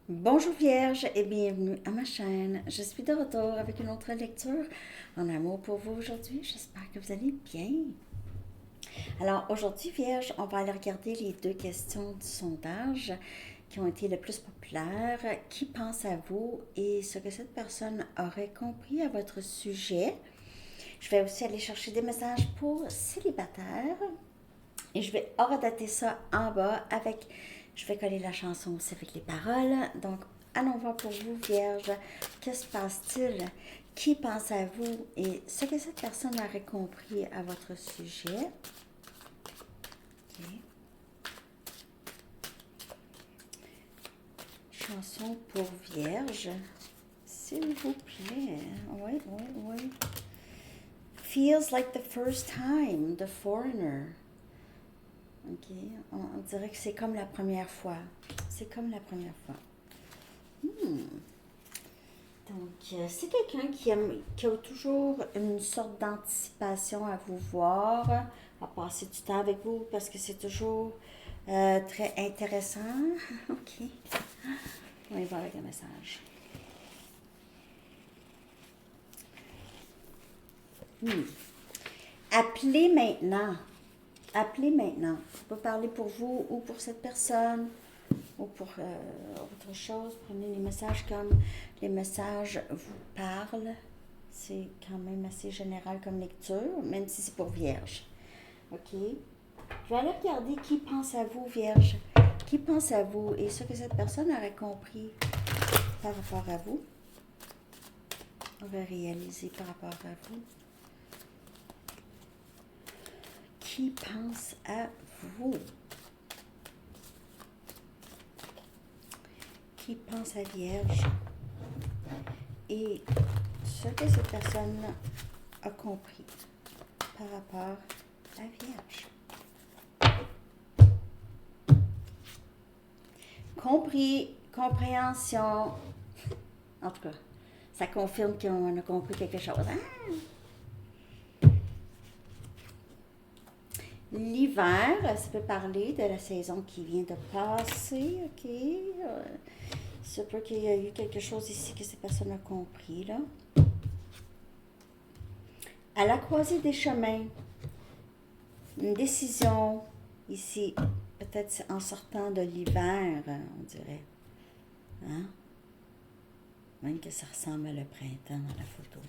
Bonjour Vierge et bienvenue à ma chaîne. Je suis de retour avec une autre lecture en amour pour vous aujourd'hui. J'espère que vous allez bien. Alors aujourd'hui Vierge, on va aller regarder les deux questions du sondage qui ont été le plus populaires. Qui pense à vous et ce que cette personne aurait compris à votre sujet. Je vais aussi aller chercher des messages pour célibataires. Et je vais hors-dater ça en bas avec. Je vais coller la chanson aussi avec les paroles. Donc, allons voir pour vous, Vierge. Que se passe-t-il? Qui pense à vous? Et ce que cette personne aurait compris à votre sujet. Ok. Chanson pour Vierge. S'il vous plaît. Oui, oui, oui. Feels like the first time, the foreigner. Ok, on dirait que c'est comme la première fois. C'est comme la première fois. Donc, c'est quelqu'un qui a toujours une sorte d'anticipation à vous voir, à passer du temps avec vous, parce que c'est toujours très intéressant. Ok, on y va avec le message. Appelez maintenant. Appelez maintenant. On peut parler pour vous ou pour cette personne ou pour autre chose. Prenez les messages comme les messages vous parlent. C'est quand même assez général comme lecture, même si c'est pour Vierge. OK? Je vais aller regarder qui pense à vous, Vierge. Qui pense à vous et ce que cette personne aurait compris par rapport à vous. On va réaliser par rapport à vous. Qui pense à vous? Qui pense à Vierge? Et ce que cette personne a compris par rapport à Vierge. Compris, compréhension. En tout cas, ça confirme qu'on a compris quelque chose. Hein? L'hiver, ça peut parler de la saison qui vient de passer, ok? Ça peut qu'il y a eu quelque chose ici que ces personnes ont compris, là. À la croisée des chemins, une décision ici, peut-être en sortant de l'hiver, on dirait. Hein? Même que ça ressemble à le printemps dans la photo.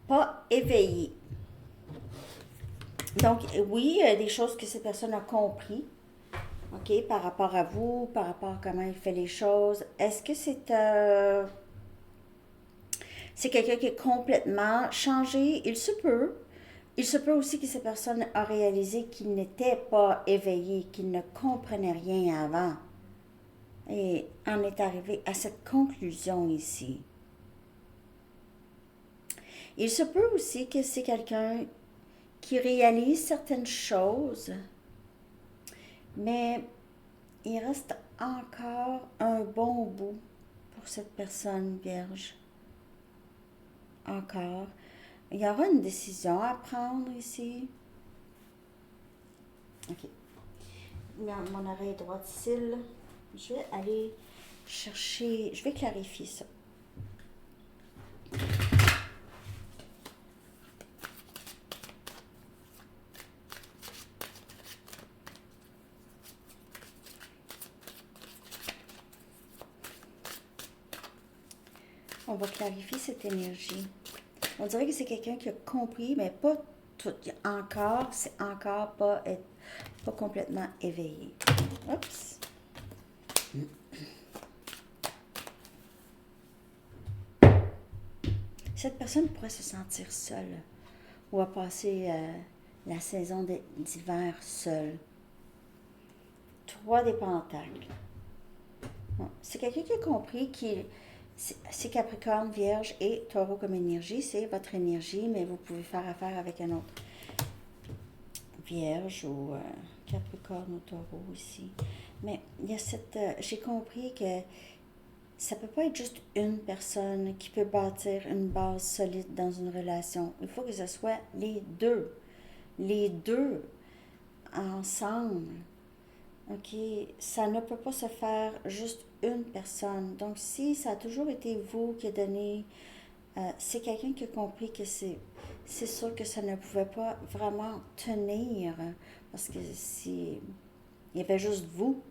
Pas éveillé. Donc, oui, des choses que cette personne a compris, ok, par rapport à vous, par rapport à comment il fait les choses. Est-ce que c'est quelqu'un qui est complètement changé? Il se peut. Il se peut aussi que cette personne a réalisé qu'il n'était pas éveillé, qu'il ne comprenait rien avant. Et en est arrivé à cette conclusion ici. Il se peut aussi que c'est quelqu'un qui réalise certaines choses, mais il reste encore un bon bout pour cette personne vierge. Encore. Il y aura une décision à prendre ici. Ok. Mon oreille droite cille. Je vais aller chercher. Je vais clarifier ça. On va clarifier cette énergie. On dirait que c'est quelqu'un qui a compris, mais pas tout. Encore, c'est encore pas complètement éveillé. Oups. Cette personne pourrait se sentir seule ou à passer la saison d'hiver seule. 3 des pentacles. Bon, c'est quelqu'un qui a compris qu'il c'est Capricorne, Vierge et Taureau comme énergie. C'est votre énergie, mais vous pouvez faire affaire avec un autre Vierge ou Capricorne ou Taureau ici. Mais il y a cette... j'ai compris que ça peut pas être juste une personne qui peut bâtir une base solide dans une relation. Il faut que ce soit les deux. Les deux ensemble. OK? Ça ne peut pas se faire juste une personne. Donc, si ça a toujours été vous qui a donné, c'est quelqu'un qui a compris que c'est sûr que ça ne pouvait pas vraiment tenir. Parce que si il y avait juste vous.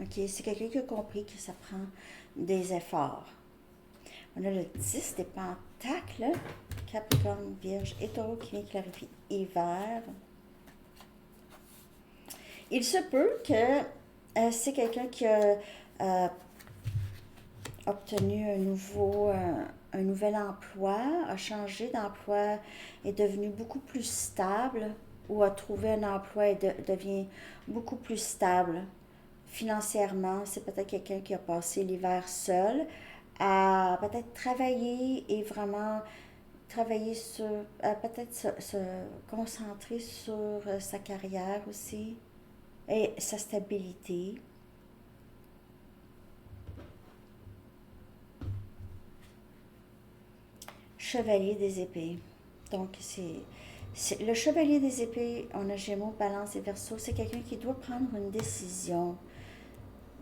OK? C'est quelqu'un qui a compris que ça prend des efforts. On a le 10 des pentacles, Capricorne, Vierge et Taureau qui vient clarifier hiver. Il se peut que c'est quelqu'un qui a obtenu un nouvel emploi, a changé d'emploi, est devenu beaucoup plus stable ou a trouvé un emploi et devient beaucoup plus stable financièrement. C'est peut-être quelqu'un qui a passé l'hiver seul à peut-être travailler et vraiment travailler sur, peut-être se concentrer sur sa carrière aussi et sa stabilité. Chevalier des épées. Donc, c'est le chevalier des épées, on a Gémeaux, Balance et Verseau, c'est quelqu'un qui doit prendre une décision.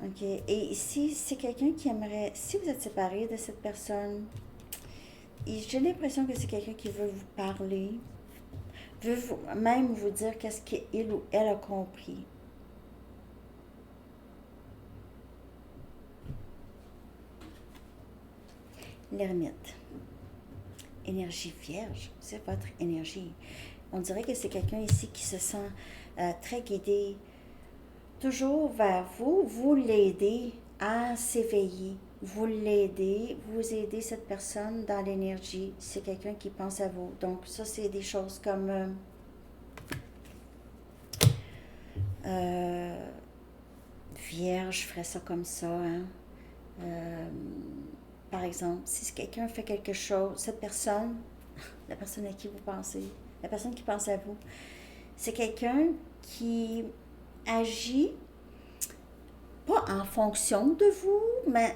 OK? Et ici, c'est quelqu'un qui aimerait, si vous êtes séparé de cette personne, j'ai l'impression que c'est quelqu'un qui veut vous parler, même vous dire qu'est-ce qu'il ou elle a compris. L'ermite. Énergie vierge, c'est votre énergie. On dirait que c'est quelqu'un ici qui se sent très guidé, toujours vers vous, vous l'aidez à s'éveiller, vous l'aidez, vous aidez cette personne dans l'énergie, c'est quelqu'un qui pense à vous. Donc ça, c'est des choses comme Vierge ferait ça comme ça, hein? Par exemple, si quelqu'un fait quelque chose, cette personne, la personne à qui vous pensez, la personne qui pense à vous, c'est quelqu'un qui agit pas en fonction de vous, mais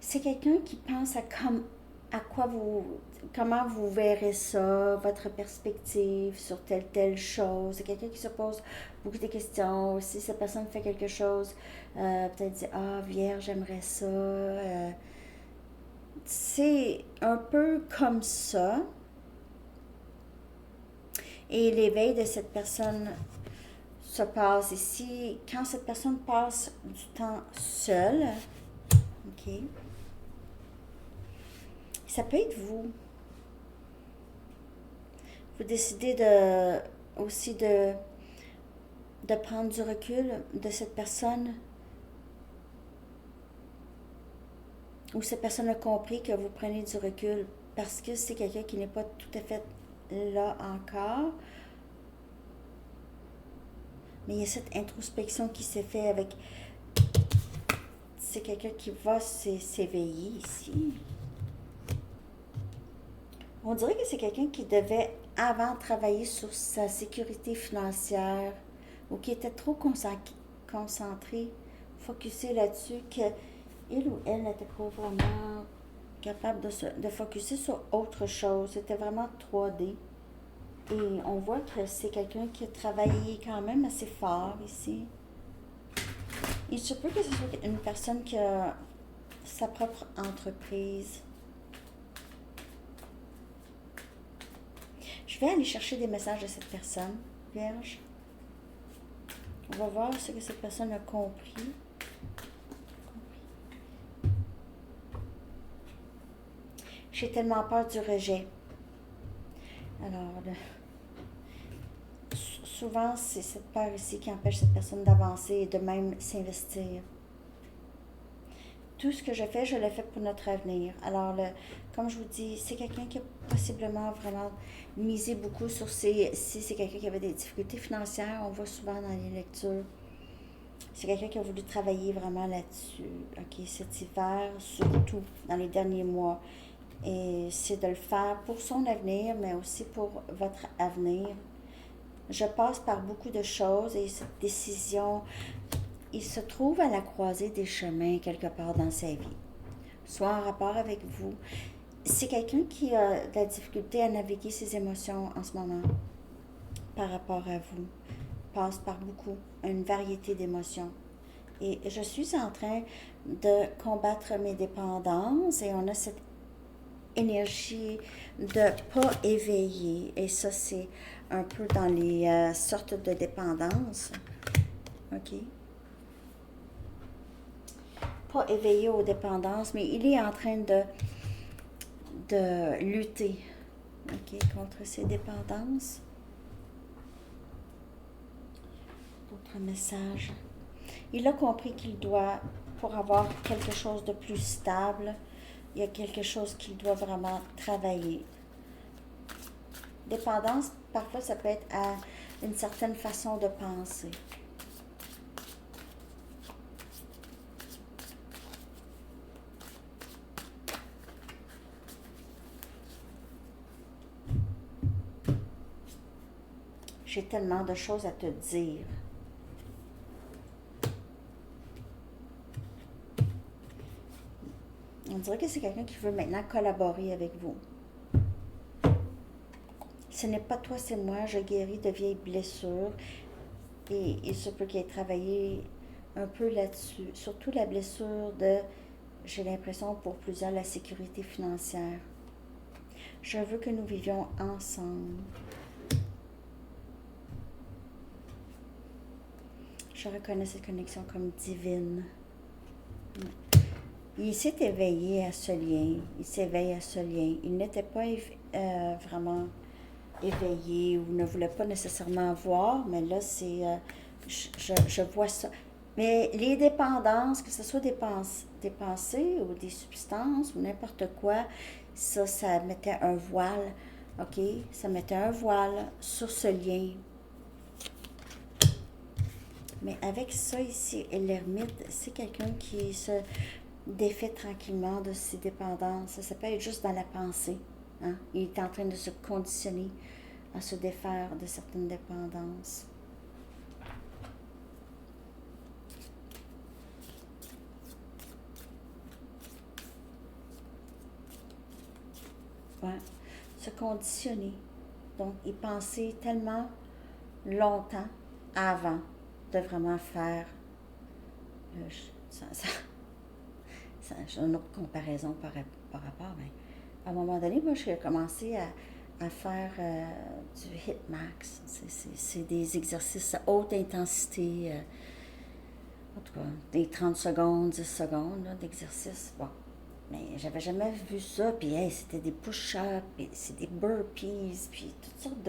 c'est quelqu'un qui pense comment vous verrez ça, votre perspective sur telle chose. C'est quelqu'un qui se pose beaucoup de questions. Si cette personne fait quelque chose, peut-être dire, ah, Vierge, j'aimerais ça. C'est un peu comme ça. Et l'éveil de cette personne se passe ici. Quand cette personne passe du temps seule, OK, ça peut être vous. Vous décidez aussi de prendre du recul de cette personne, ou cette personne a compris que vous prenez du recul parce que c'est quelqu'un qui n'est pas tout à fait là encore. Mais il y a cette introspection qui s'est faite avec... C'est quelqu'un qui va s'éveiller ici. On dirait que c'est quelqu'un qui devait avant travailler sur sa sécurité financière ou qui était trop concentré, focusé là-dessus, qu'il ou elle n'était pas vraiment capable de focusser sur autre chose. C'était vraiment 3D. Et on voit que c'est quelqu'un qui a travaillé quand même assez fort ici. Il se peut que ce soit une personne qui a sa propre entreprise. Je vais aller chercher des messages de cette personne, Vierge. On va voir ce que cette personne a compris. J'ai tellement peur du rejet. Alors, souvent, c'est cette peur ici qui empêche cette personne d'avancer et de même s'investir. Tout ce que je fais, je le fais pour notre avenir. Alors, comme je vous dis, c'est quelqu'un qui a possiblement vraiment misé beaucoup sur si c'est quelqu'un qui avait des difficultés financières, on voit souvent dans les lectures. C'est quelqu'un qui a voulu travailler vraiment là-dessus. OK, cet hiver, surtout dans les derniers mois. Et c'est de le faire pour son avenir, mais aussi pour votre avenir. Je passe par beaucoup de choses et cette décision, il se trouve à la croisée des chemins quelque part dans sa vie, soit en rapport avec vous. C'est quelqu'un qui a de la difficulté à naviguer ses émotions en ce moment par par rapport à vous passe par beaucoup, une variété d'émotions. Et je suis en train de combattre mes dépendances et on a cette énergie de pas éveiller. Et ça, c'est un peu dans les sortes de dépendances. OK? Pas éveillé aux dépendances, mais il est en train de lutter, OK, contre ces dépendances. D'autres messages. Il a compris qu'il doit, pour avoir quelque chose de plus stable, il y a quelque chose qu'il doit vraiment travailler. Dépendance, parfois, ça peut être à une certaine façon de penser. J'ai tellement de choses à te dire. On dirait que c'est quelqu'un qui veut maintenant collaborer avec vous. Ce n'est pas toi, c'est moi. Je guéris de vieilles blessures. Et il se peut qu'il ait travaillé un peu là-dessus. Surtout la blessure de, j'ai l'impression pour plusieurs, la sécurité financière. Je veux que nous vivions ensemble. Je reconnais cette connexion comme divine. Il s'est éveillé à ce lien. Il s'éveille à ce lien. Il n'était pas vraiment éveillé ou ne voulait pas nécessairement voir, mais là, c'est... je vois ça. Mais les dépendances, que ce soit des pensées ou des substances ou n'importe quoi, ça mettait un voile, OK? Ça mettait un voile sur ce lien. Mais avec ça ici, l'ermite, c'est quelqu'un qui se défait tranquillement de ses dépendances. Ça peut être juste dans la pensée. Hein? Il est en train de se conditionner à se défaire de certaines dépendances. Ouais. Se conditionner. Donc, il pensait tellement longtemps avant de vraiment faire j'ai une autre comparaison par rapport, mais à un moment donné, moi, j'ai commencé à faire du HIIT-MAX. C'est des exercices à haute intensité, en tout cas, des 30 secondes, 10 secondes d'exercice. Bon, mais j'avais jamais vu ça, puis hey, c'était des push-ups, puis c'est des burpees, puis toutes sortes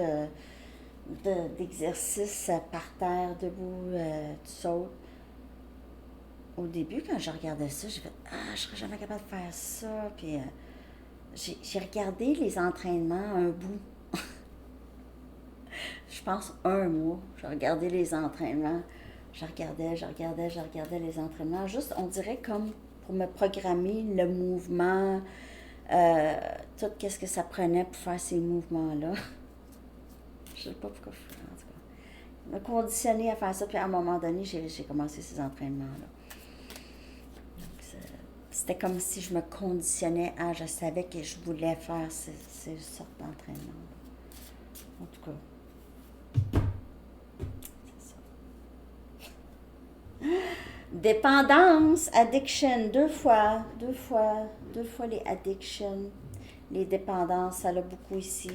d'exercices par terre, debout, tu sautes. Au début, quand je regardais ça, j'ai fait « Ah, je serais jamais capable de faire ça. » Puis j'ai regardé les entraînements un bout. Je pense un mois. J'ai regardé les entraînements. Je regardais les entraînements. Juste, on dirait comme pour me programmer le mouvement, tout qu'est-ce que ça prenait pour faire ces mouvements-là. Je sais pas pourquoi je fais, en tout cas. Me conditionner à faire ça, puis à un moment donné, j'ai commencé ces entraînements-là. C'était comme si je me conditionnais à, je savais que je voulais faire ces sortes d'entraînements. En tout cas, c'est ça. Dépendance, addiction, deux fois les addictions, les dépendances, ça a beaucoup ici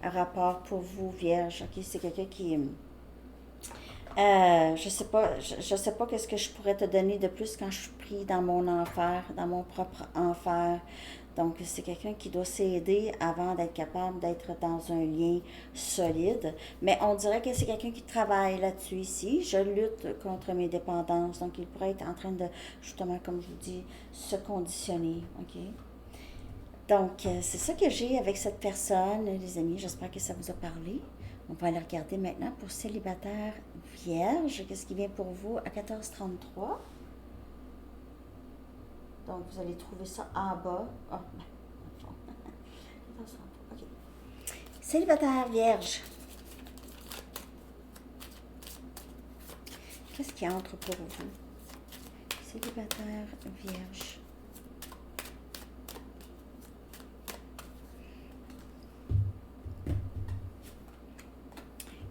un rapport pour vous, Vierge. Ok, c'est quelqu'un qui... je sais pas qu'est-ce que je pourrais te donner de plus quand je suis pris dans mon enfer, dans mon propre enfer. Donc, c'est quelqu'un qui doit s'aider avant d'être capable d'être dans un lien solide. Mais on dirait que c'est quelqu'un qui travaille là-dessus ici. Je lutte contre mes dépendances. Donc, il pourrait être en train de, justement, comme je vous dis, se conditionner. OK? Donc, c'est ça que j'ai avec cette personne, les amis. J'espère que ça vous a parlé. On va aller regarder maintenant pour célibataire vierge. Qu'est-ce qui vient pour vous à 14h33? Donc, vous allez trouver ça en bas. Oh, ben, 14h33, OK. Célibataire vierge. Qu'est-ce qui entre pour vous? Célibataire vierge.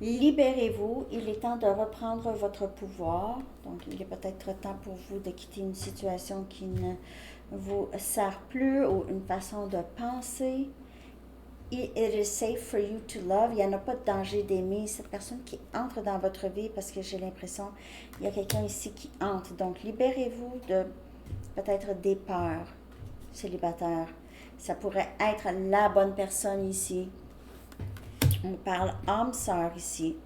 Libérez-vous, il est temps de reprendre votre pouvoir. Donc, il est peut-être temps pour vous de quitter une situation qui ne vous sert plus ou une façon de penser. It is safe for you to love. Il n'y en a pas de danger d'aimer cette personne qui entre dans votre vie parce que j'ai l'impression qu'il y a quelqu'un ici qui entre. Donc, libérez-vous de peut-être des peurs célibataires. Ça pourrait être la bonne personne ici. On parle âme sœur ici.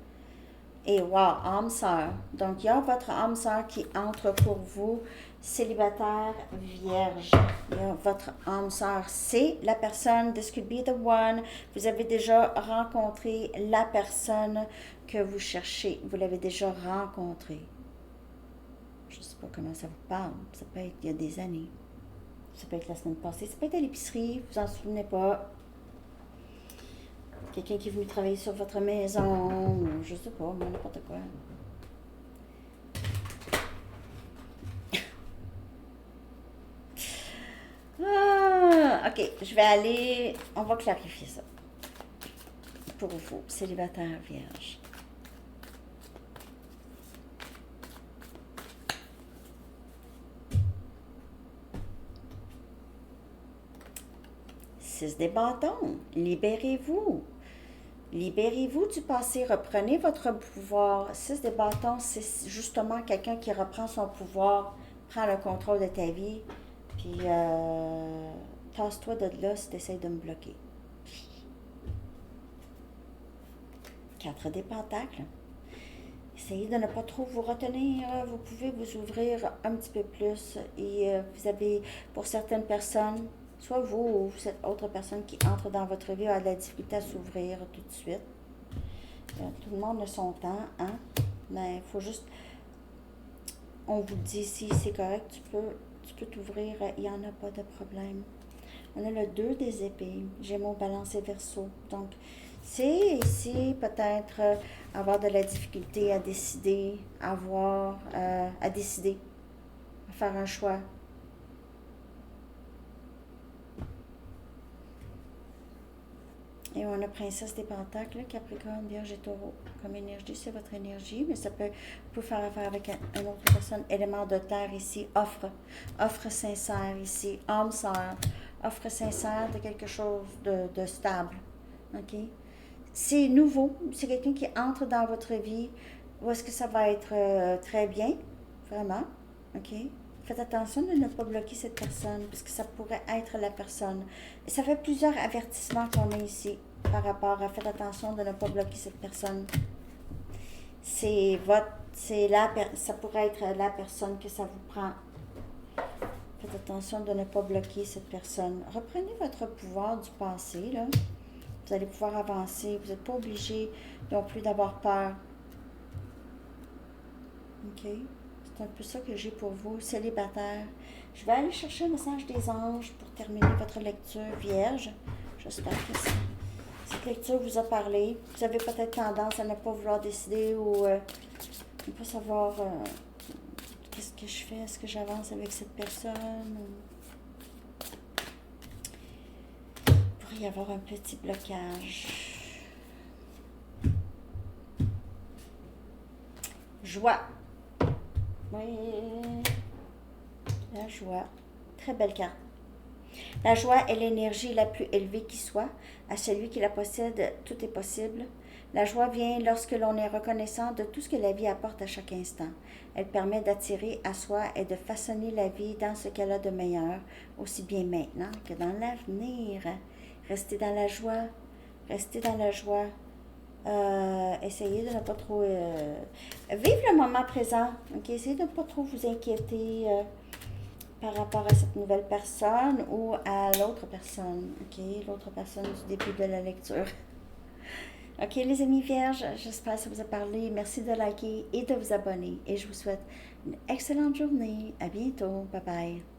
Et wow, âme sœur. Donc, il y a votre âme sœur qui entre pour vous, célibataire, vierge. Il y a votre âme sœur. C'est la personne, this could be the one. Vous avez déjà rencontré la personne que vous cherchez. Vous l'avez déjà rencontrée. Je ne sais pas comment ça vous parle. Ça peut être il y a des années. Ça peut être la semaine passée. Ça peut être à l'épicerie. Vous en souvenez pas. Quelqu'un qui est venu travailler sur votre maison, je sais pas, n'importe quoi. Ok, je vais aller, on va clarifier ça. Pour vous, célibataire vierge. Six des bâtons, libérez-vous. Libérez-vous du passé, reprenez votre pouvoir. Six de bâtons, c'est justement quelqu'un qui reprend son pouvoir, prend le contrôle de ta vie, puis tasse-toi de là si tu essaies de me bloquer. Quatre des pentacles. Essayez de ne pas trop vous retenir. Vous pouvez vous ouvrir un petit peu plus. Et vous avez, pour certaines personnes, soit vous ou cette autre personne qui entre dans votre vie a de la difficulté à s'ouvrir tout de suite. Tout le monde a son temps, hein? Mais il faut juste... On vous dit, si c'est correct, tu peux t'ouvrir, il n'y en a pas de problème. On a le 2 des épées, Gémeaux, Balance et Verseau. Donc, c'est ici peut-être avoir de la difficulté à décider, à décider, à faire un choix. Et on a Princesse des Pentacles, Capricorne, Vierge et Taureau. Comme énergie, c'est votre énergie, mais ça peut, vous pouvez faire affaire avec une autre personne. Élément de terre ici, offre sincère ici, âme sœur, offre sincère de quelque chose de stable. OK? C'est nouveau, c'est quelqu'un qui entre dans votre vie. Où est-ce que ça va être très bien? Vraiment? OK? Faites attention de ne pas bloquer cette personne, parce que ça pourrait être la personne. Et ça fait plusieurs avertissements qu'on a ici par rapport à faites attention de ne pas bloquer cette personne. Ça pourrait être la personne que ça vous prend. Faites attention de ne pas bloquer cette personne. Reprenez votre pouvoir du passé, là. Vous allez pouvoir avancer. Vous n'êtes pas obligé non plus d'avoir peur. OK? C'est un peu ça que j'ai pour vous, célibataire. Je vais aller chercher un message des anges pour terminer votre lecture vierge. J'espère que cette lecture vous a parlé. Vous avez peut-être tendance à ne pas vouloir décider ou ne pas savoir qu'est-ce que je fais, est-ce que j'avance avec cette personne. Il pourrait y avoir un petit blocage. Joie. Oui, la joie. Très belle carte. La joie est l'énergie la plus élevée qui soit. À celui qui la possède, tout est possible. La joie vient lorsque l'on est reconnaissant de tout ce que la vie apporte à chaque instant. Elle permet d'attirer à soi et de façonner la vie dans ce qu'elle a de meilleur, aussi bien maintenant que dans l'avenir. Restez dans la joie. Restez dans la joie. Essayez de ne pas trop... vivre le moment présent. Okay? Essayez de ne pas trop vous inquiéter par rapport à cette nouvelle personne ou à l'autre personne. Okay? L'autre personne du début de la lecture. OK, les amis vierges, j'espère que ça vous a parlé. Merci de liker et de vous abonner. Et je vous souhaite une excellente journée. À bientôt. Bye bye.